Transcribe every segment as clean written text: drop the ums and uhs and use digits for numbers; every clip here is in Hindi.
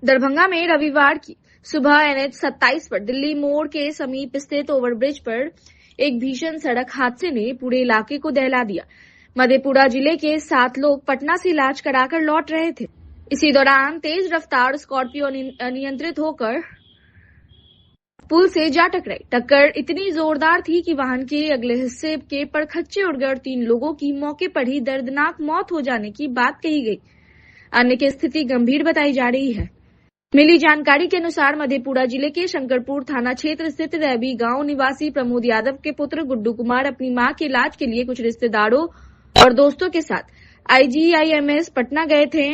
दरभंगा में रविवार की सुबह NH 27 पर दिल्ली मोड़ के समीप स्थित ओवरब्रिज पर एक भीषण सड़क हादसे ने पूरे इलाके को दहला दिया। मधेपुरा जिले के 7 लोग पटना से इलाज कराकर लौट रहे थे। इसी दौरान तेज रफ्तार स्कॉर्पियो अनियंत्रित होकर पुल से जा टकराई। टक्कर इतनी जोरदार थी कि वाहन के अगले हिस्से के परखच्चे उड़ गए और 3 लोगों की मौके पर ही दर्दनाक मौत हो जाने की बात कही गई। अन्य की स्थिति गंभीर बताई जा रही है। मिली जानकारी के अनुसार मधेपुरा जिले के शंकरपुर थाना क्षेत्र स्थित रैबी गांव निवासी प्रमोद यादव के पुत्र गुड्डू कुमार अपनी मां के इलाज के लिए कुछ रिश्तेदारों और दोस्तों के साथ IGIMS पटना गए थे।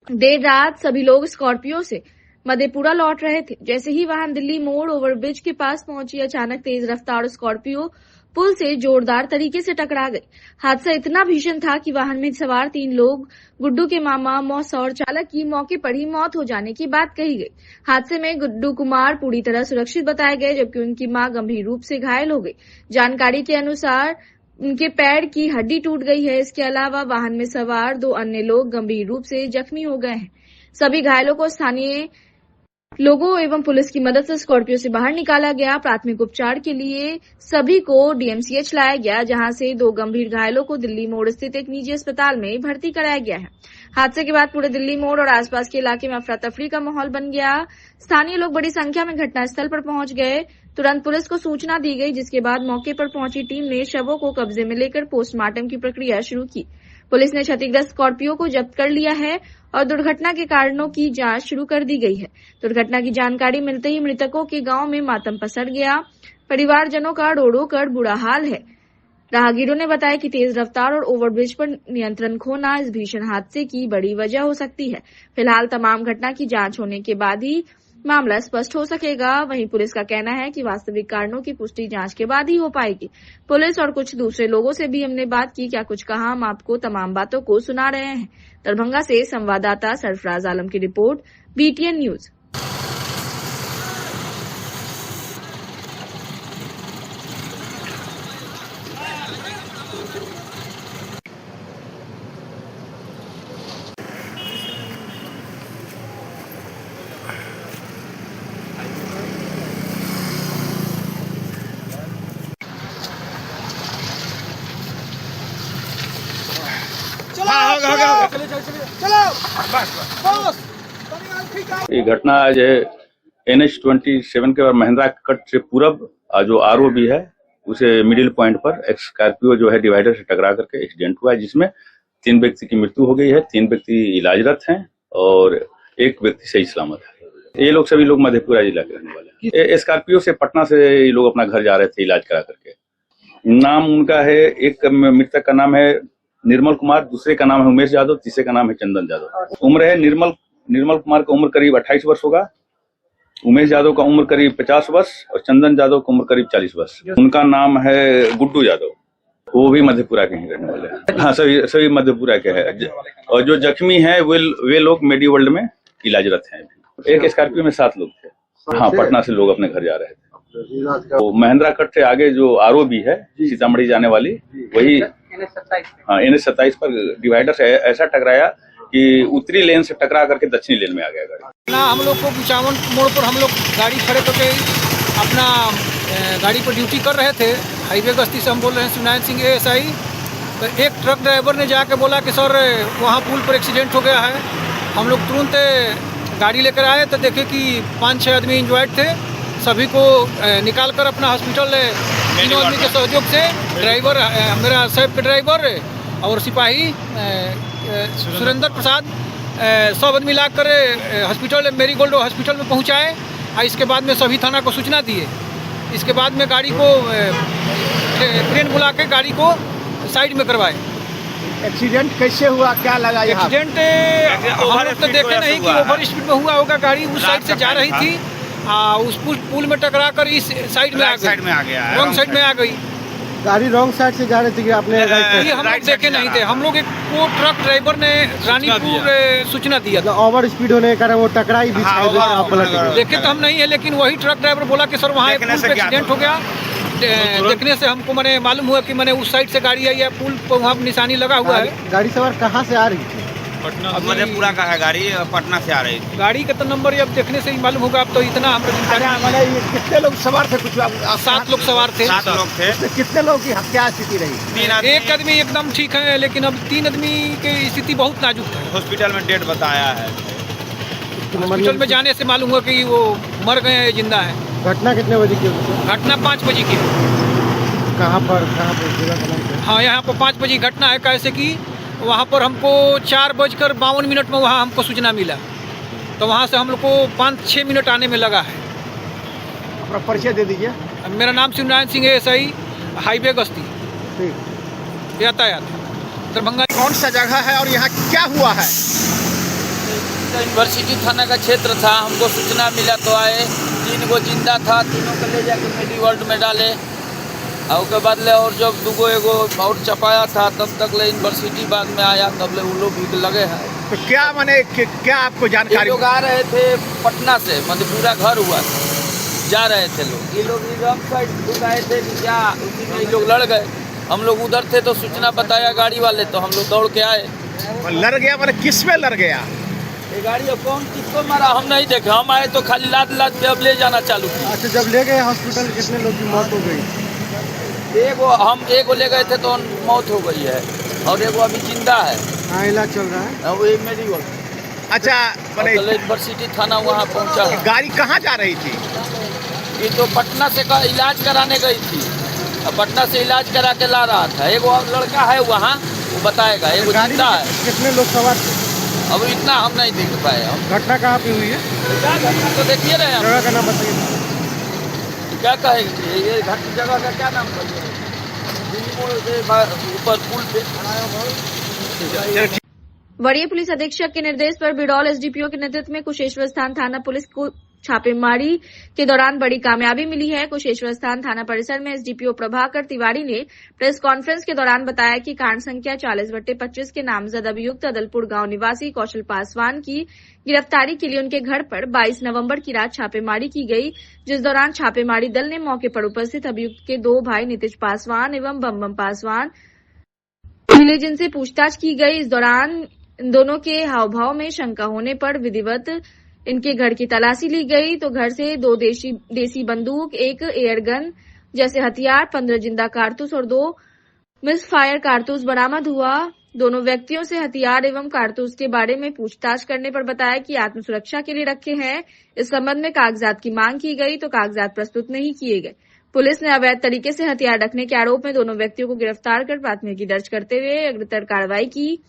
देर रात सभी लोग स्कॉर्पियो से मधेपुरा लौट रहे थे। जैसे ही वाहन दिल्ली मोड़ ओवरब्रिज के पास पहुंची, अचानक तेज रफ्तार स्कॉर्पियो पुल से जोरदार तरीके से टकरा गई। हादसा इतना भीषण था कि वाहन में सवार 3 लोग, गुड्डू के मामा, मौसा और चालक की मौके पर ही मौत हो जाने की बात कही गई। हादसे में गुड्डू कुमार पूरी तरह सुरक्षित बताए गए, जबकि उनकी मां गंभीर रूप से घायल हो गई। जानकारी के अनुसार उनके पैर की हड्डी टूट गई है। इसके अलावा वाहन में सवार 2 अन्य लोग गंभीर रूप से जख्मी हो गए हैं। सभी घायलों को स्थानीय लोगों एवं पुलिस की मदद से स्कॉर्पियो से बाहर निकाला गया। प्राथमिक उपचार के लिए सभी को DMCH लाया गया, जहां से 2 गंभीर घायलों को दिल्ली मोड़ स्थित एक निजी अस्पताल में भर्ती कराया गया है। हादसे के बाद पूरे दिल्ली मोड़ और आसपास के इलाके में अफरा तफरी का माहौल बन गया। स्थानीय लोग बड़ी संख्या में घटनास्थल पर पहुंच गए। तुरंत पुलिस को सूचना दी गई, जिसके बाद मौके पर पहुंची टीम ने शवों को कब्जे में लेकर पोस्टमार्टम की प्रक्रिया शुरू की। पुलिस ने क्षतिग्रस्त स्कॉर्पियो को जब्त कर लिया है और दुर्घटना के कारणों की जांच शुरू कर दी गई है। दुर्घटना की जानकारी मिलते ही मृतकों के गांव में मातम पसर गया। परिवारजनों का रो कर बुरा हाल है। राहगीरों ने बताया कि तेज रफ्तार और ओवरब्रिज पर नियंत्रण खोना इस भीषण हादसे की बड़ी वजह हो सकती है। फिलहाल तमाम घटना की जांच होने के बाद ही मामला स्पष्ट हो सकेगा। वहीं पुलिस का कहना है कि वास्तविक कारणों की पुष्टि जांच के बाद ही हो पाएगी। पुलिस और कुछ दूसरे लोगों से भी हमने बात की, क्या कुछ कहा, हम आपको तमाम बातों को सुना रहे हैं। दरभंगा से संवाददाता सरफराज आलम की रिपोर्ट, BTN न्यूज। ये घटना आज NH 27 के महिंद्रा कट से पूरब जो ROB है उसे मिडिल पॉइंट पर एक स्कॉर्पियो जो है डिवाइडर से टकरा करके एक्सीडेंट हुआ है, जिसमें 3 व्यक्ति की मृत्यु हो गई है। 3 व्यक्ति इलाजरत हैं और 1 व्यक्ति सही सलामत है। ये लोग सभी लोग मधेपुरा जिला के रहने वाले हैं। स्कॉर्पियो से पटना से ये लोग अपना घर जा रहे थे इलाज करा करके। नाम उनका है, एक मृतक का नाम है निर्मल कुमार, दूसरे का नाम है उमेश यादव, तीसरे का नाम है चंदन यादव। उम्र है निर्मल कुमार का उम्र करीब 28 वर्ष होगा, उमेश यादव का उम्र करीब 50 वर्ष और चंदन यादव का उम्र करीब 40 वर्ष। उनका नाम है गुड्डू यादव, वो भी मधेपुरा के ही रहने वाले हैं। हाँ, सभी मधेपुरा के हैं। और जो जख्मी हैं वे लोग मेडी वर्ल्ड में इलाजरत हैं। एक स्कॉर्पियो में 7 लोग थे। हाँ, पटना से लोग अपने घर जा रहे थे। तो महिंद्रा कट से आगे जो ROB है सीतामढ़ी जाने वाली, वही NH 27 पर डिवाइडर से ऐसा टकराया कि उत्तरी लेन से टकरा करके दक्षिणी लेन में आ गया गाड़ी। हम लोग को कुचावन मोड़ पर हम लोग गाड़ी खड़े करके अपना गाड़ी पर ड्यूटी कर रहे थे। हाईवे गश्ती से हम बोल रहे हैं सुनायन सिंह ASI। तो एक ट्रक ड्राइवर ने जाके बोला कि सर वहाँ पुल पर एक्सीडेंट हो गया है। हम लोग तुरंत गाड़ी लेकर आए तो देखे कि 5-6 आदमी इंजॉयड थे। सभी को निकाल कर अपना हॉस्पिटल 3 आदमी के सहयोग से ड्राइवर, मेरा सैफ के ड्राइवर और सिपाही सुरेंद्र प्रसाद, सब आदमी लाकर हॉस्पिटल मेरी गोल्ड हॉस्पिटल में पहुंचाए। और इसके बाद में सभी थाना को सूचना दिए। इसके बाद में गाड़ी को ट्रेन बुला के गाड़ी को साइड में करवाए। एक्सीडेंट कैसे हुआ, क्या लगा? एक्सीडेंट हम लोग तो देखे नहीं कि ओवर स्पीड में हुआ होगा। गाड़ी उस साइड से जा रही थी, उस पुल में टकरा कर इस साइड में आ गई, रॉन्ग साइड में आ गई। गाड़ी रॉन्ग साइड से जा रही थी कि आपने ये हम लोग देखे नहीं थे। हम लोग को ट्रक ड्राइवर ने रानीपुर सूचना दिया था। ओवर स्पीड होने के कारण वो टकराई भी। देखे तो हम नहीं है, लेकिन वही ट्रक ड्राइवर बोला कि सर वहाँ एक्सीडेंट हो गया। देखने से हमको मैंने मालूम हुआ कि मैंने उस साइड से गाड़ी आई है, पुल पर वहाँ निशानी लगा हुआ है। गाड़ी सवार कहाँ से आ रही थी? पटना अभी- मधेपुरा का है गाड़ी, पटना से आ रही थी। गाड़ी का तो नंबर अब देखने से ही मालूम होगा। अब तो इतना हम मतलब ये कितने लोग सवार थे कुछ 7 लोग सवार थे। 7 लोग थे। इसमें कितने लोगों की क्या स्थिति रही? 3 आदमी एक आदमी एकदम ठीक है, लेकिन अब 3 आदमी की स्थिति बहुत नाजुक है। हॉस्पिटल में डेड बताया है। हॉस्पिटल में जाने से मालूम हुआ कि वो मर गए हैं, जिंदा है। घटना कितने बजे की हुई? घटना 5 बजे की है। कहाँ पर जगह का नाम क्या है? हाँ, यहाँ पर 5 बजे की घटना है। कैसे कि वहाँ पर हमको 4:52 में वहाँ हमको सूचना मिला, तो वहाँ से हम लोग को 5-6 मिनट आने में लगा है। अपना परिचय दे दीजिए। मेरा नाम शिवनारायण सिंह है, SI हाईवे गश्ती ठीक। यातायात दरभंगा। कौन सा जगह है और यहाँ क्या हुआ है? यूनिवर्सिटी थाना का क्षेत्र था। हमको सूचना मिला तो आए। 3 गो जिंदा था, तीनों को ले जाकर मेडी वर्ल्ड में डाले। और उसके बाद ले और जब 2 एगो और चपाया था, तब तक ले यूनिवर्सिटी बाद में आया, तब ले वो लोग भी लगे हैं। तो क्या माने क्या आपको ये जानकारी? लोग आ रहे थे पटना से, मधेपुरा घर हुआ था, जा रहे थे लोग। ये लोग रॉन्ग साइड घुसाए थे कि क्या, उसी में ये लोग लड़ गए। हम लोग उधर थे तो सूचना बताया गाड़ी वाले, तो हम लोग दौड़ के आए। लड़ गया माने किस में लड़ गया? ये गाड़ी अब कौन किसको मारा हम नहीं देखे। हम आए तो खाली लाद पे अब ले जाना चालू किया। अच्छा, जब ले गए हॉस्पिटल कितने लोग की मौत हो गई? एगो ले गए थे तो मौत हो गई है, और एगो अभी जिंदा है। हाँ, इलाज चल रहा है। वो एक मेडिकल। अच्छा, माने यूनिवर्सिटी थाना वहाँ पहुँचा है। गाड़ी कहाँ जा रही थी? ये तो पटना से इलाज कराने गई थी, अब पटना से इलाज करा के ला रहा था। एगो और लड़का है वहाँ, वो बताएगा। एगो गाड़ी जिंदा में है। कितने लोग सवार थे? अब इतना हम नहीं देख पाए। हम घटना कहाँ पे हुई है? क्या घटना तो देखिए रहे हम। जगह का नाम बताइए। क्या कहेंगे, ये जगह का क्या नाम बताइए? दिल्ली मोड़ से ऊपर पुल पे। वरीय पुलिस अधीक्षक के निर्देश पर बिडौल SDPO के नेतृत्व में कुशेश्वर स्थान थाना पुलिस को छापेमारी के दौरान बड़ी कामयाबी मिली है। कुशेश्वर स्थान थाना परिसर में SDPO प्रभाकर तिवारी ने प्रेस कॉन्फ्रेंस के दौरान बताया कि कांड संख्या 40/25 के नामजद अभियुक्त अदलपुर गांव निवासी कौशल पासवान की गिरफ्तारी के लिए उनके घर पर 22 नवंबर की रात छापेमारी की गई, जिस दौरान छापेमारी दल ने मौके पर उपस्थित अभियुक्त के 2 भाई नीतीश पासवान एवं बम पासवान मिले, जिनसे पूछताछ की गई। इस दौरान इन दोनों के हाव भाव में शंका होने पर विधिवत इनके घर की तलाशी ली गई, तो घर से 2 देसी बंदूक, 1 एयर गन जैसे हथियार, 15 जिंदा कारतूस और 2 मिस फायर कारतूस बरामद हुआ। दोनों व्यक्तियों से हथियार एवं कारतूस के बारे में पूछताछ करने पर बताया कि आत्मसुरक्षा के लिए रखे हैं। इस संबंध में कागजात की मांग की गई तो कागजात प्रस्तुत नहीं किए गए। पुलिस ने अवैध तरीके से हथियार रखने के आरोप में दोनों व्यक्तियों को गिरफ्तार कर प्राथमिकी दर्ज करते हुए अग्रतर कार्रवाई की।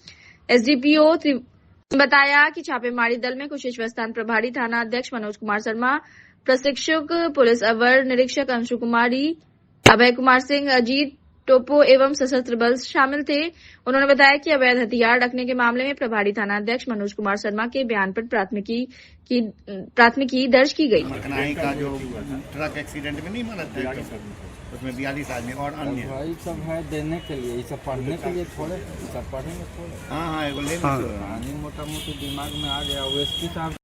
SDPO बताया कि छापेमारी दल में कुशेश्वर स्थान प्रभारी थाना अध्यक्ष मनोज कुमार शर्मा, प्रशिक्षक पुलिस अवर निरीक्षक अंशु कुमारी, अभय कुमार सिंह, अजीत टोपो एवं सशस्त्र बल शामिल थे। उन्होंने बताया कि अवैध हथियार रखने के मामले में प्रभारी थाना अध्यक्ष मनोज कुमार शर्मा के बयान पर प्राथमिकी दर्ज की गई। मकनाई का जो ट्रक एक्सीडेंट में नहीं माना था, उसमें 42 आदमी और अन्य भाई सब है देने के लिए, ये सब पढ़ने के लिए थोड़े, सब पढ़ेंगे थोड़े। हाँ एगो ले कहानी मोटा मोटी दिमाग में आ गया। OSP साहब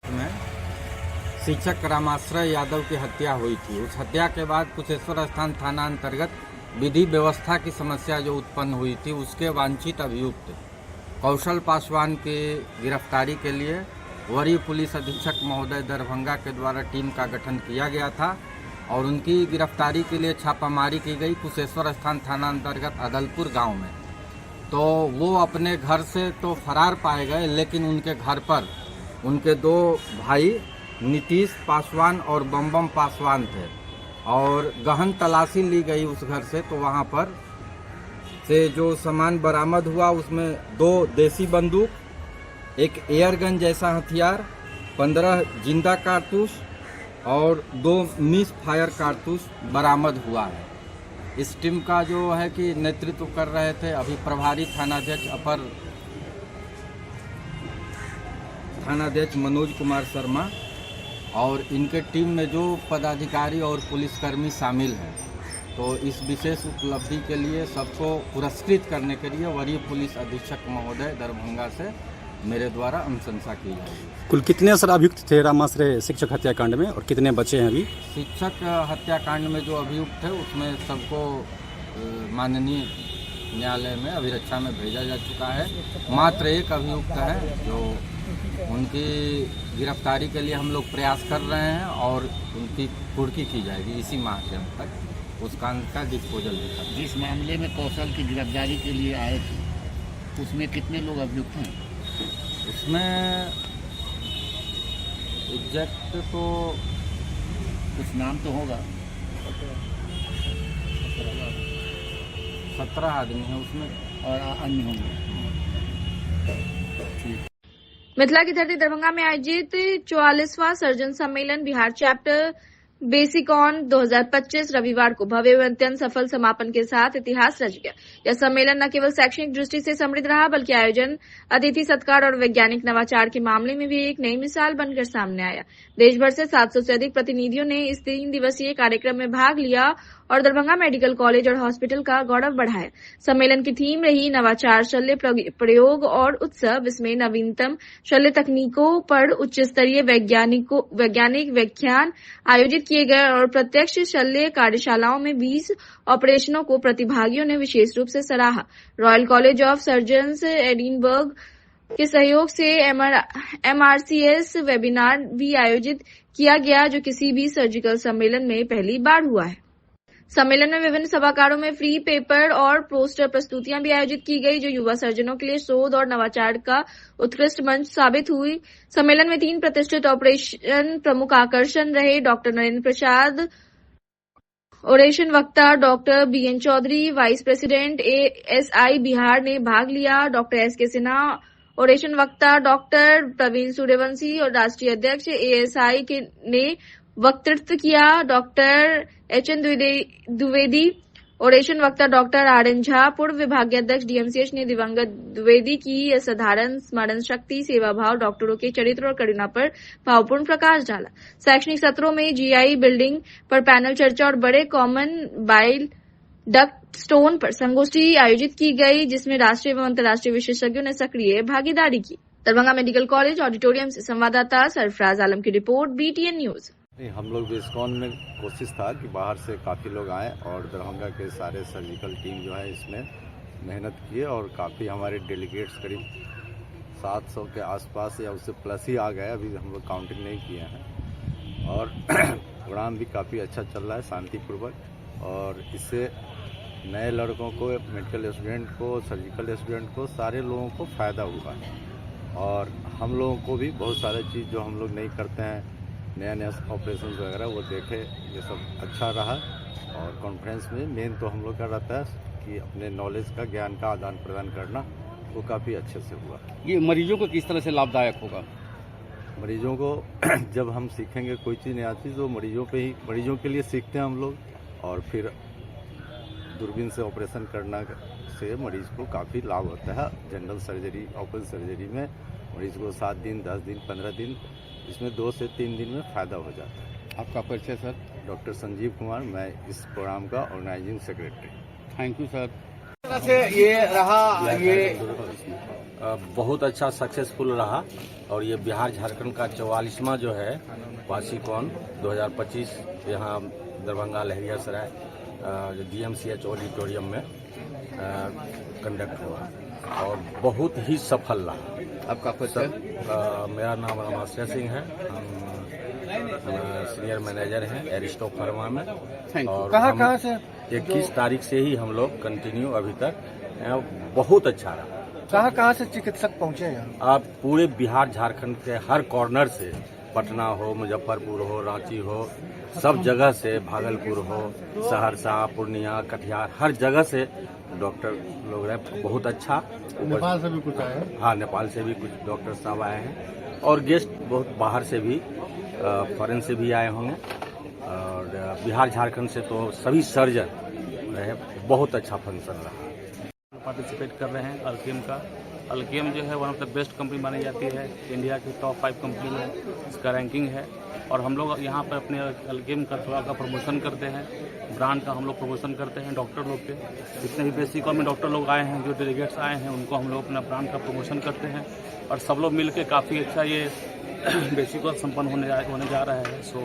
में शिक्षक रामाश्रय यादव की हत्या हुई थी। उस हत्या के बाद कुशेश्वर स्थान थाना अंतर्गत विधि व्यवस्था की समस्या जो उत्पन्न हुई थी, उसके वांछित अभियुक्त कौशल पासवान के गिरफ्तारी के लिए वरीय पुलिस अधीक्षक महोदय दरभंगा के द्वारा टीम का गठन किया गया था और उनकी गिरफ्तारी के लिए छापामारी की गई कुशेश्वर स्थान थाना अंतर्गत अदलपुर गांव में। तो वो अपने घर से तो फरार पाए गए, लेकिन उनके घर पर उनके 2 भाई नीतीश पासवान और बम पासवान थे और गहन तलाशी ली गई उस घर से। तो वहाँ पर से जो सामान बरामद हुआ उसमें 2 देसी बंदूक, 1 एयर गन जैसा हथियार, 15 जिंदा कारतूस और 2 मिस फायर कारतूस बरामद हुआ है। इस टीम का जो है कि नेतृत्व कर रहे थे अभी प्रभारी थानाध्यक्ष अपर थानाध्यक्ष मनोज कुमार शर्मा, और इनके टीम में जो पदाधिकारी और पुलिसकर्मी शामिल हैं। तो इस विशेष उपलब्धि के लिए सबको पुरस्कृत करने के लिए वरीय पुलिस अधीक्षक महोदय दरभंगा से मेरे द्वारा अनुशंसा की जाएगी। कुल कितने सर अभियुक्त थे रामाश्रय शिक्षक हत्याकांड में और कितने बचे हैं अभी? शिक्षक हत्याकांड में जो अभियुक्त थे उसमें सबको माननीय न्यायालय में अभिरक्षा में भेजा जा चुका है। मात्र एक अभियुक्त है जो उनकी गिरफ्तारी के लिए हम लोग प्रयास कर रहे हैं और उनकी कुर्की की जाएगी इसी माह के अंत तक। उस कांड का डिस्पोजल होगा। जिस मामले में कौशल की गिरफ्तारी के लिए आए थे उसमें कितने लोग अभियुक्त हैं? उसमें एग्जैक्ट तो कुछ नाम तो होगा। 17 आदमी हैं उसमें और अन्य होंगे। मिथिला की धरती दरभंगा में आयोजित 44वां सर्जन सम्मेलन बिहार चैप्टर बेसिकॉन 2025 रविवार को भव्य एवं अत्यंत सफल समापन के साथ इतिहास रच गया। यह सम्मेलन न केवल शैक्षणिक दृष्टि से समृद्ध रहा बल्कि आयोजन, अतिथि सत्कार और वैज्ञानिक नवाचार के मामले में भी एक नई मिसाल बनकर सामने आया। देश भर से 700 से अधिक प्रतिनिधियों ने इस 3 दिवसीय कार्यक्रम में भाग लिया और दरभंगा मेडिकल कॉलेज और हॉस्पिटल का गौरव बढ़ाया। सम्मेलन की थीम रही नवाचार, शल्य प्रयोग और उत्सव। इसमें नवीनतम शल्य तकनीकों पर उच्च स्तरीय वैज्ञानिक व्याख्यान आयोजित किए गए और प्रत्यक्ष शल्य कार्यशालाओं में 20 ऑपरेशनों को प्रतिभागियों ने विशेष रूप से सराहा। Royal college of surgeons Edinburgh के सहयोग से MRCS वेबिनार भी आयोजित किया गया जो किसी भी सर्जिकल सम्मेलन में पहली बार हुआ है। सम्मेलन में विभिन्न सभागारों में फ्री पेपर और पोस्टर प्रस्तुतियां भी आयोजित की गई जो युवा सर्जनों के लिए शोध और नवाचार का उत्कृष्ट मंच साबित हुई। सम्मेलन में 3 प्रतिष्ठित ऑपरेशन प्रमुख आकर्षण रहे। डॉक्टर नरेंद्र प्रसाद ओरेशन वक्ता, doctor BN Chaudhary vice president ASI Bihar ने भाग लिया। डॉक्टर SK सिन्हा ओरेशन वक्ता, डॉक्टर प्रवीण सूर्यवंशी और राष्ट्रीय अध्यक्ष ASI ने वक्तृत्व किया। डॉक्टर HN द्विवेदी ओरेशन वक्ता, डॉक्टर RN झा पूर्व विभागीय अध्यक्ष DMCH ने दिवंगत द्विवेदी की असाधारण स्मरण शक्ति, सेवा भाव, डॉक्टरों के चरित्र और करुणा पर भावपूर्ण प्रकाश डाला। शैक्षणिक सत्रों में GI बिल्डिंग पर पैनल चर्चा और बड़े कॉमन बाइल डक्ट स्टोन पर संगोष्ठी आयोजित की गई जिसमें राष्ट्रीय एवं अंतर्राष्ट्रीय विशेषज्ञों ने सक्रिय भागीदारी की। दरभंगा मेडिकल कॉलेज ऑडिटोरियम से संवाददाता सरफराज आलम की रिपोर्ट, BTN न्यूज। हम लोग बेसिकॉन में कोशिश था कि बाहर से काफ़ी लोग आए और दरभंगा के सारे सर्जिकल टीम जो है इसमें मेहनत किए और काफ़ी हमारे डेलीगेट्स करीब 700 के आसपास या उससे प्लस ही आ गए। अभी हम लोग काउंटिंग नहीं किए हैं और प्रोग्राम भी काफ़ी अच्छा चल रहा है, शांतिपूर्वक। और इससे नए लड़कों को, मेडिकल स्टूडेंट को, सर्जिकल स्टूडेंट को, सारे लोगों को फ़ायदा हुआ है। और हम लोगों को भी बहुत सारे चीज़ जो हम लोग नहीं करते हैं, नया ऑपरेशन वगैरह, वो देखे, ये सब अच्छा रहा। और कॉन्फ्रेंस में मेन तो हम लोग का रहता है कि अपने नॉलेज का, ज्ञान का आदान प्रदान करना, वो काफ़ी अच्छे से हुआ। ये मरीजों को किस तरह से लाभदायक होगा? मरीजों को जब हम सीखेंगे कोई चीज़ नहीं आती तो मरीजों के लिए सीखते हैं हम लोग। और फिर दूरबीन से ऑपरेशन करना से मरीज को काफ़ी लाभ होता है। जनरल सर्जरी, ओपन सर्जरी में मरीज को 7 दिन, 10 दिन, 15 दिन, इसमें 2 से 3 दिन में फ़ायदा हो जाता है। आपका परिचय सर? डॉक्टर संजीव कुमार, मैं इस प्रोग्राम का organising secretary. Thank you sir. से ये रहा, ये बहुत अच्छा सक्सेसफुल रहा और ये बिहार झारखंड का 44वां जो है वार्षिकॉन 2025 यहाँ दरभंगा लहरियासराय DMCH ऑडिटोरियम में कंडक्ट हुआ और बहुत ही सफल रहा। आपका परिचय? मेरा नाम रमाश्रय सिंह है, सीनियर मैनेजर हैं एरिस्टो फार्मा में। और कहाँ से? 21 तारीख से ही हम लोग कंटिन्यू अभी तक, बहुत अच्छा रहा। कहाँ से चिकित्सक पहुँचे यहाँ? आप पूरे बिहार झारखंड के हर कॉर्नर से, पटना हो, मुजफ्फरपुर हो, रांची हो, सब जगह से, भागलपुर हो, सहरसा, पूर्णिया, कटिहार, हर जगह से डॉक्टर लोग रहे। बहुत अच्छा। नेपाल से भी कुछ आए हैं? हाँ, नेपाल से भी कुछ डॉक्टर साहब आए हैं और गेस्ट बहुत बाहर से भी, फॉरेन से भी आए होंगे। और बिहार झारखंड से तो सभी सर्जन रहे। बहुत अच्छा फंक्शन रहा। पार्टिसिपेट कर रहे हैं अल्केम का। अल्केम जो है one of the best company मानी जाती है, इंडिया की टॉप 5 कंपनी में इसका रैंकिंग है। और हम लोग यहाँ पर अपने अल्केम का थोड़ा का प्रमोशन करते हैं, ब्रांड का हम लोग प्रमोशन करते हैं डॉक्टर लोग के। जितने भी बेसिकॉन में डॉक्टर लोग आए हैं, जो डेलीगेट्स आए हैं, उनको हम लोग अपना ब्रांड का प्रमोशन करते हैं और सब लोग मिल के काफ़ी अच्छा ये बेसिकॉन संपन्न होने जा रहा है। So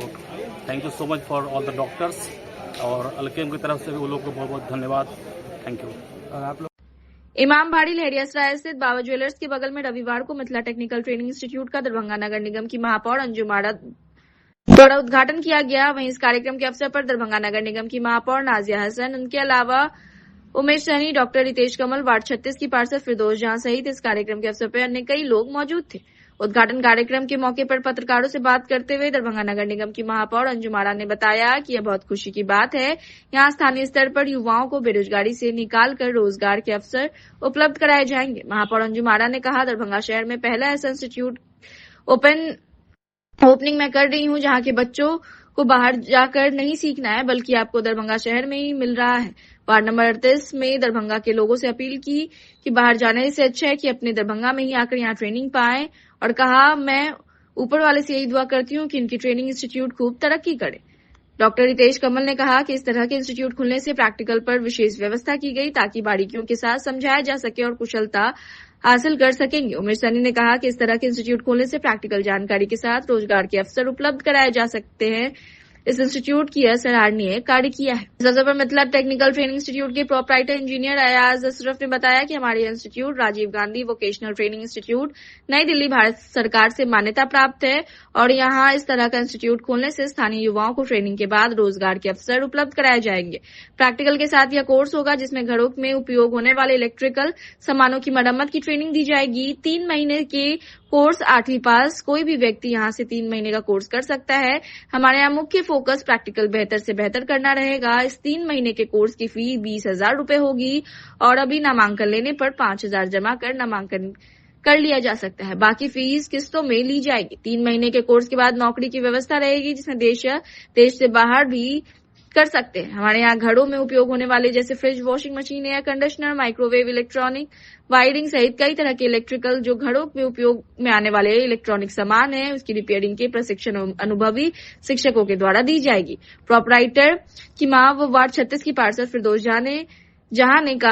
thank you so much for all the doctors और अल्केम की तरफ से भी वो लोग को बहुत बहुत धन्यवाद। Thank you. और आप लोग इमाम बाड़ी लहरियासराय स्थित बाबा ज्वेलर्स के बगल में रविवार को मिथिला टेक्निकल ट्रेनिंग इंस्टीट्यूट का दरभंगा नगर निगम की महापौर अंजुम आरा द्वारा उद्घाटन किया गया। वहीं इस कार्यक्रम के अवसर पर दरभंगा नगर निगम की महापौर नाजिया हसन, उनके अलावा उमेश सहनी, डॉक्टर रितेश कमल, वार्ड 36 की पार्षद फिरदौस जहां सहित इस कार्यक्रम के अवसर पर अन्य कई लोग मौजूद थे। उद्घाटन कार्यक्रम के मौके पर पत्रकारों से बात करते हुए दरभंगा नगर निगम की महापौर अंजुम आरा ने बताया कि यह बहुत खुशी की बात है, यहां स्थानीय स्तर पर युवाओं को बेरोजगारी से निकालकर रोजगार के अवसर उपलब्ध कराए जाएंगे। महापौर अंजुम आरा ने कहा, दरभंगा शहर में पहला ऐसा इंस्टीट्यूट ओपनिंग मैं कर रही हूं जहां के बच्चों को बाहर जाकर नहीं सीखना है, बल्कि आपको दरभंगा शहर में ही मिल रहा है। वार्ड नंबर 38 में दरभंगा के लोगों से अपील की कि बाहर जाने से अच्छा है कि अपने दरभंगा में ही आकर यहाँ ट्रेनिंग पाएं, और कहा, मैं ऊपर वाले से यही दुआ करती हूँ कि इनकी ट्रेनिंग इंस्टीट्यूट खूब तरक्की करे। डॉक्टर रितेश कमल ने कहा कि इस तरह के इंस्टीट्यूट खुलने से प्रैक्टिकल पर विशेष व्यवस्था की गई ताकि बारीकियों के साथ समझाया जा सके और कुशलता हासिल कर सकेंगे। उमेश सैनी ने कहा कि इस तरह के इंस्टीट्यूट खोलने से प्रैक्टिकल जानकारी के साथ रोजगार के अवसर उपलब्ध कराए जा सकते हैं। इस इंस्टीट्यूट की यह सराहनीय कार्य किया है। इस अवसर पर मिथिला टेक्निकल ट्रेनिंग इंस्टीट्यूट के प्रोप्राइटर इंजीनियर अयाज अशरफ ने बताया कि हमारे institute Rajiv Gandhi vocational training institute Nai Delhi Bharat सरकार से मान्यता प्राप्त है, और यहां इस तरह का इंस्टीट्यूट खोलने से स्थानीय युवाओं को ट्रेनिंग के बाद रोजगार के अवसर उपलब्ध कराए जाएंगे। प्रैक्टिकल के साथ यह कोर्स होगा जिसमें घरों में उपयोग होने वाले इलेक्ट्रिकल सामानों की मरम्मत की ट्रेनिंग दी जाएगी। 3 महीने के कोर्स 8वीं पास कोई भी व्यक्ति यहां से 3 महीने का कोर्स कर सकता है। हमारे यहाँ मुख्य फोकस प्रैक्टिकल बेहतर से बेहतर करना रहेगा। इस 3 महीने के कोर्स की फी 20,000 रूपये होगी, और अभी नामांकन लेने पर 5,000 जमा कर नामांकन कर लिया जा सकता है। बाकी फीस किस्तों में ली जाएगी। 3 महीने के कोर्स के बाद नौकरी की व्यवस्था रहेगी, जिसमें देश से बाहर भी कर सकते हैं। हमारे यहाँ घरों में उपयोग होने वाले जैसे fridge, washing machine, air conditioner, microwave, electronic wiring सहित कई तरह के इलेक्ट्रिकल जो घरों में उपयोग में आने वाले इलेक्ट्रॉनिक सामान है, उसकी रिपेयरिंग के प्रशिक्षण अनुभवी शिक्षकों के द्वारा दी जाएगी। प्रोपराइटर की मां व वार्ड 36 की पार्षद फिरदौस जहां ने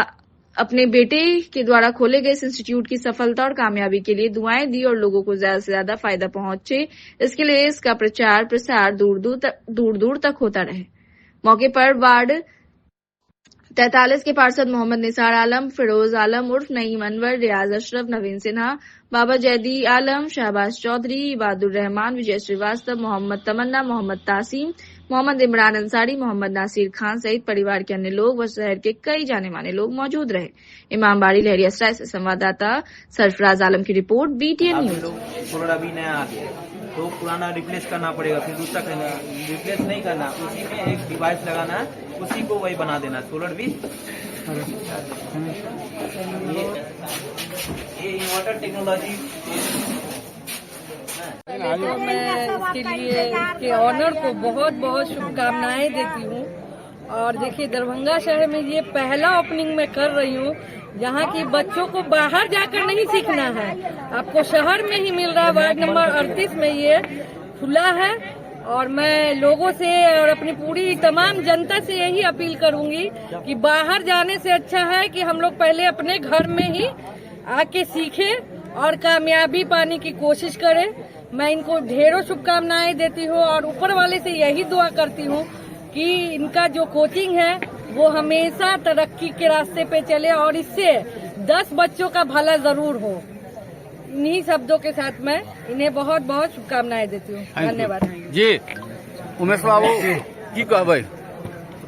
अपने बेटे के द्वारा खोले गए इस इंस्टीट्यूट की सफलता और कामयाबी के लिए दुआएं दी और लोगों को ज्यादा से ज्यादा फायदा पहुंचे, इसके लिए इसका प्रचार प्रसार दूर दूर तक होता रहे। मौके पर वार्ड 43 के पार्षद मोहम्मद निसार आलम, फिरोज आलम उर्फ नईम अनवर, रियाज अशरफ, नवीन सिन्हा, बाबा जैदी आलम, शहबाज चौधरी, इबादुर रहमान, विजय श्रीवास्तव, मोहम्मद तमन्ना, मोहम्मद तासीम, मोहम्मद इमरान अंसारी, मोहम्मद नासिर खान सहित परिवार के अन्य लोग व शहर के कई जाने माने लोग मौजूद रहे। इमाम बाड़ी लहरियासराय से संवाददाता सरफराज आलम की रिपोर्ट, BTN न्यूज। सोलर अभी नया आ गया तो पुराना रिप्लेस करना पड़ेगा, फिर दूसरा करना, रिप्लेस नहीं करना, उसी में एक डिवाइस लगाना है, उसी को वही बना देना। सोलर भी ये इन्वर्टर टेक्नोलॉजी तो मैं इसके लिए इसके ऑनर को बहुत बहुत शुभकामनाएं देती हूँ। और देखिए, दरभंगा शहर में ये पहला ओपनिंग मैं कर रही हूँ, यहाँ की बच्चों को बाहर जाकर नहीं सीखना है, आपको शहर में ही मिल रहा है। वार्ड नंबर 38 में ये खुला है, और मैं लोगों से और अपनी पूरी तमाम जनता से यही अपील करूंगी कि बाहर जाने से अच्छा है कि हम लोग पहले अपने घर में ही आके सीखें और कामयाबी पाने की कोशिश करें। मैं इनको ढेरों शुभकामनाएं देती हूँ और ऊपर वाले से यही दुआ करती हूँ कि इनका जो कोचिंग है वो हमेशा तरक्की के रास्ते पे चले और इससे 10 बच्चों का भला जरूर हो। इन्हीं शब्दों के साथ मैं इन्हें बहुत बहुत शुभकामनाएं देती हूँ। धन्यवाद जी। उमेश बाबू की कहबै?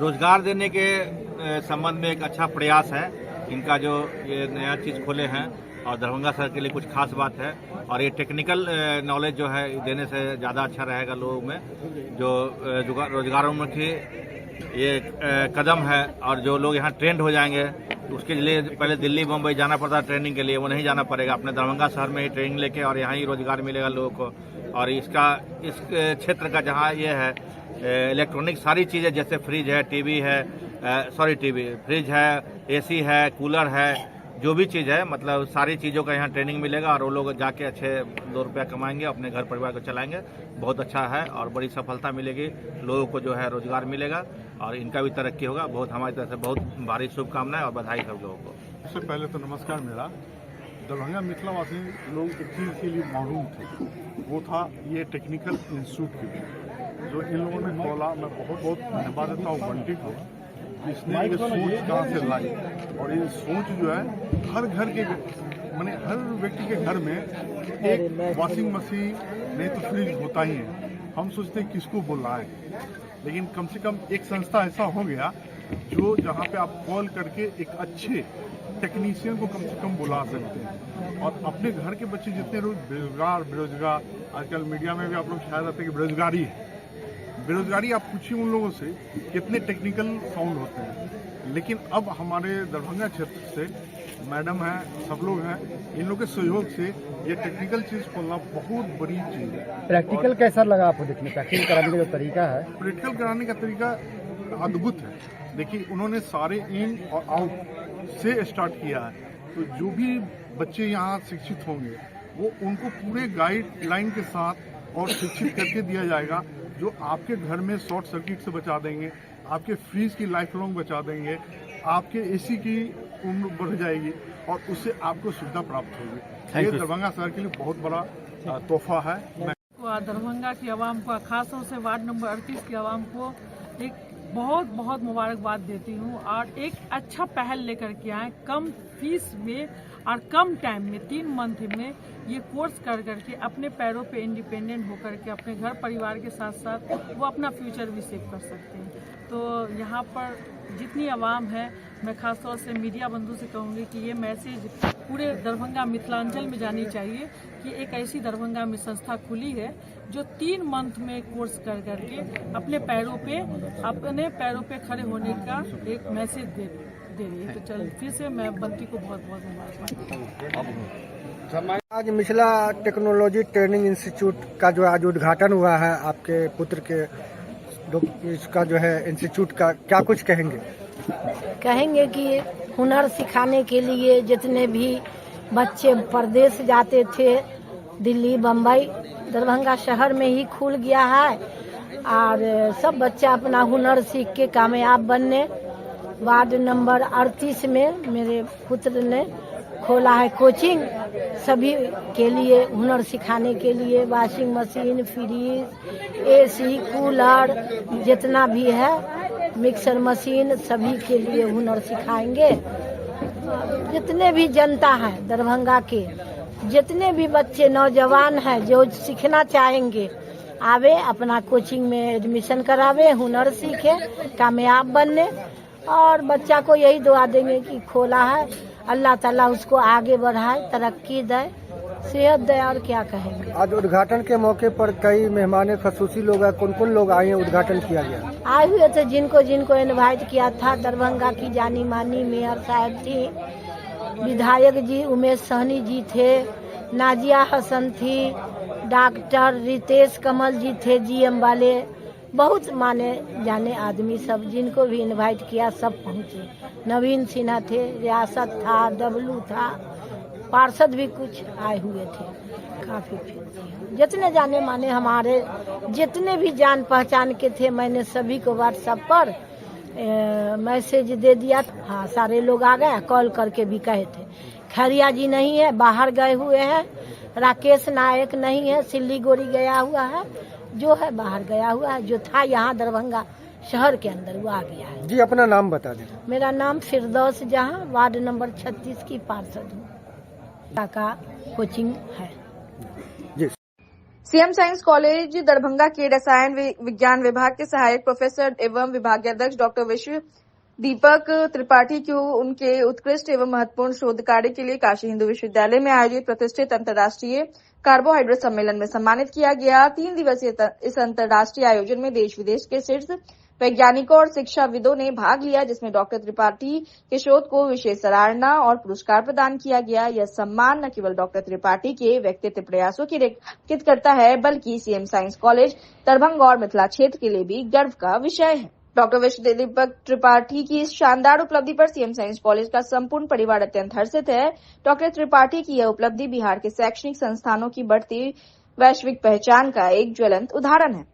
रोजगार देने के संबंध में एक अच्छा प्रयास है इनका, जो ये नया चीज खोले हैं, और दरभंगा शहर के लिए कुछ खास बात है। और ये टेक्निकल नॉलेज जो है देने से ज़्यादा अच्छा रहेगा लोगों में, जो रोजगारोन्मुखी ये कदम है। और जो लोग यहाँ ट्रेंड हो जाएंगे, उसके लिए पहले दिल्ली मुंबई जाना पड़ता ट्रेनिंग के लिए, वो नहीं जाना पड़ेगा। अपने दरभंगा शहर में ही ट्रेनिंग लेके और यहाँ ही रोजगार मिलेगा लोगों को। और इस क्षेत्र का जहाँ ये है इलेक्ट्रॉनिक सारी चीज़ें, जैसे फ्रिज है, फ्रिज है, AC है, कूलर है, जो भी चीज़ है, मतलब सारी चीज़ों का यहाँ ट्रेनिंग मिलेगा और वो लोग जाके अच्छे 2 रुपया कमाएंगे, अपने घर परिवार को चलाएंगे। बहुत अच्छा है और बड़ी सफलता मिलेगी, लोगों को जो है रोजगार मिलेगा और इनका भी तरक्की होगा। बहुत हमारी तरफ से बहुत भारी शुभकामनाएं और बधाई सब लोगों को। सबसे पहले तो नमस्कार मेरा। दरभंगा मिथिलावासी लोगों के चीज़ के लिए मालूम थे, वो था ये टेक्निकल इंस्टीट्यूट की, जो इन लोगों ने खोला। मैं बहुत बहुत धन्यवाद देता हूँ बंटी को, इसने ये सोच कहाँ से लाई, और ये सोच जो है हर घर के माने हर व्यक्ति के घर में एक वॉशिंग मशीन नहीं तो फ्रिज होता ही है। हम सोचते हैं किसको बुलाएं, लेकिन कम से कम एक संस्था ऐसा हो गया जो जहाँ पे आप कॉल करके एक अच्छे टेक्नीशियन को कम से कम बुला सकते हैं, और अपने घर के बच्चे जितने लोग बेरोजगार आजकल मीडिया में भी आप लोग शायद आते हैं कि बेरोजगारी है, बेरोजगारी आप पूछिए उन लोगों से कितने टेक्निकल साउंड होते हैं, लेकिन अब हमारे दरभंगा क्षेत्र से मैडम हैं, सब लोग हैं, इन लोगों के सहयोग से ये टेक्निकल चीज खोलना बहुत बड़ी चीज है। प्रैक्टिकल कैसा लगा आपको देखने? प्रैक्टिकल कराने का जो तरीका है, प्रैक्टिकल कराने का तरीका अद्भुत है। देखिए उन्होंने सारे इन और आउट से स्टार्ट किया है, तो जो भी बच्चे यहाँ शिक्षित होंगे वो उनको पूरे गाइडलाइन के साथ और शिक्षित करके दिया जाएगा, जो आपके घर में शॉर्ट सर्किट से बचा देंगे, आपके फ्रीज की लाइफ लॉन्ग बचा देंगे, आपके एसी की उम्र बढ़ जाएगी और उससे आपको सुविधा प्राप्त होगी। ये दरभंगा शहर के लिए बहुत बड़ा तोहफा है। दरभंगा की आवाम को, खासतौर से वार्ड नंबर 38 की आवाम को एक बहुत बहुत मुबारकबाद देती हूँ, और एक अच्छा पहल लेकर के आए कम फीस में और कम टाइम में 3 मंथ में ये कोर्स कर करके अपने पैरों पे इंडिपेंडेंट होकर के अपने घर परिवार के साथ साथ वो अपना फ्यूचर भी सेव कर सकते हैं। तो यहाँ पर जितनी आवाम है, मैं खासतौर से मीडिया बंधु से कहूँगी कि ये मैसेज पूरे दरभंगा मिथिलांचल में जानी चाहिए कि एक ऐसी दरभंगा में संस्था खुली है जो 3 मंथ में कोर्स कर करके अपने पैरों पे खड़े होने का एक मैसेज दे रही है। तो चल फिर से मैं बंटी को बहुत बहुत मुबारकबाद। आज मिथिला टेक्नोलॉजी ट्रेनिंग इंस्टीट्यूट का जो आज उद्घाटन हुआ है, आपके पुत्र के इसका जो है इंस्टीट्यूट का, क्या कुछ कहेंगे? कहेंगे कि हुनर सिखाने के लिए जितने भी बच्चे प्रदेश जाते थे, दिल्ली, बम्बई, दरभंगा शहर में ही खुल गया है, और सब बच्चा अपना हुनर सीख के कामयाब बनने। वार्ड नंबर 38 में मेरे पुत्र ने खोला है कोचिंग सभी के लिए, हुनर सिखाने के लिए। Washing machine, fridge, AC, cooler जितना भी है, मिक्सर मशीन, सभी के लिए हुनर सिखाएंगे। जितने भी जनता है दरभंगा के, जितने भी बच्चे नौजवान हैं जो सीखना चाहेंगे, आवे अपना कोचिंग में एडमिशन करावे, हुनर सीखे, कामयाब बनने। और बच्चा को यही दुआ देंगे कि खोला है, अल्लाह ताला उसको आगे बढ़ाए, तरक्की दे, सेहत दे, और क्या कहेंगे। आज उद्घाटन के मौके पर कई मेहमान खसूसी लोग हैं, कौन कौन लोग आए हैं? उद्घाटन किया गया, आए हुए थे जिनको इनवाइट किया था। दरभंगा की जानी मानी मेयर साहब थी, विधायक जी उमेश सहनी जी थे, नाजिया हसन थी, डॉक्टर रितेश कमल जी थे, जीएम वाले, बहुत माने जाने आदमी सब, जिनको भी इनवाइट किया सब पहुँचे। नवीन सिन्हा थे, रियासत था, डब्लू था, पार्षद भी कुछ आए हुए थे, काफी फिर जितने जाने माने हमारे जितने भी जान पहचान के थे, मैंने सभी को व्हाट्सएप पर मैसेज दे दिया। हाँ, सारे लोग आ गए, कॉल करके भी कहे थे। खैरिया जी नहीं है, बाहर गए हुए हैं। राकेश नायक नहीं है, सिल्लीगुड़ी गया हुआ है। जो है बाहर गया हुआ है, जो था यहाँ दरभंगा शहर के अंदर वो आ गया है। जी अपना नाम बता दें। मेरा नाम फिरदौस जहाँ, वार्ड नंबर 36 की पार्षद हूँ। का कोचिंग है जी। सीएम साइंस कॉलेज दरभंगा के रसायन विज्ञान विभाग के सहायक प्रोफेसर एवं विभागाध्यक्ष डॉक्टर विश्व दीपक त्रिपाठी को उनके उत्कृष्ट एवं महत्वपूर्ण शोध कार्य के लिए काशी हिंदू विश्वविद्यालय में आयोजित प्रतिष्ठित अंतर्राष्ट्रीय कार्बोहाइड्रेट सम्मेलन में सम्मानित किया गया। 3 दिवसीय इस अंतर्राष्ट्रीय आयोजन में देश विदेश के शीर्ष वैज्ञानिकों और शिक्षाविदों ने भाग लिया, जिसमें डॉक्टर त्रिपाठी के शोध को विशेष सराहना और पुरस्कार प्रदान किया गया। यह सम्मान न केवल डॉक्टर त्रिपाठी के व्यक्तित्व प्रयासों की रेखांकित करता है, बल्कि सीएम साइंस कॉलेज दरभंगा और मिथिला क्षेत्र के लिए भी गर्व का विषय है। डॉक्टर विश्व दीपक त्रिपाठी की इस शानदार उपलब्धि पर सीएम साइंस कॉलेज का संपूर्ण परिवार अत्यंत हर्षित है। डॉक्टर त्रिपाठी की यह उपलब्धि बिहार के शैक्षणिक संस्थानों की बढ़ती वैश्विक पहचान का एक ज्वलंत उदाहरण है।